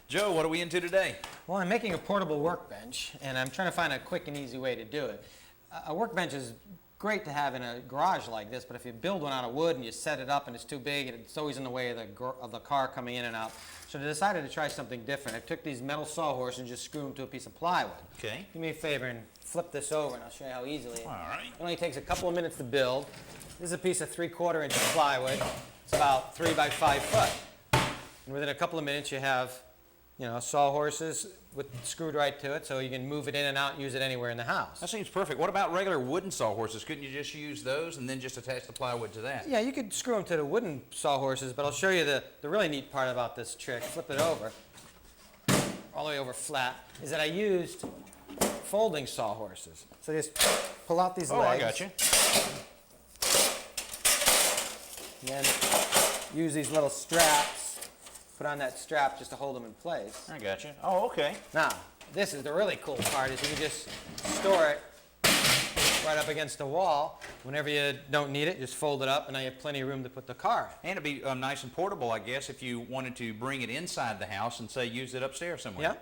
Joe, what are we into today? Well, I'm making a portable workbench, and I'm trying to find a quick and easy way to do it. A workbench is great to have in a garage like this, but if you build one out of wood and you set it up and it's too big, it's always in the way of the car coming in and out. So I decided to try something different. I took these metal sawhorses and just screwed them to a piece of plywood. Okay. Do me a favor and flip this over, and I'll show you how easily. All right. It only takes a couple of minutes to build. This is a piece of 3/4 inch plywood. It's about 3 by 5 foot. And within a couple of minutes, you have, sawhorses screwed right to it, so you can move it in and out and use it anywhere in the house. That seems perfect. What about regular wooden sawhorses? Couldn't you just use those and then just attach the plywood to that? Yeah, you could screw them to the wooden sawhorses, but I'll show you the really neat part about this trick. Flip it over, all the way over flat, is that I used folding sawhorses. So just pull out these legs. Oh, I got you. And then use these little straps. Put on that strap just to hold them in place. I got you. Oh, okay. Now, this is the really cool part, is you can just store it right up against the wall. Whenever you don't need it, just fold it up, and now you have plenty of room to put the car in. And it'd be nice and portable, I guess, if you wanted to bring it inside the house and, say, use it upstairs somewhere. Yeah.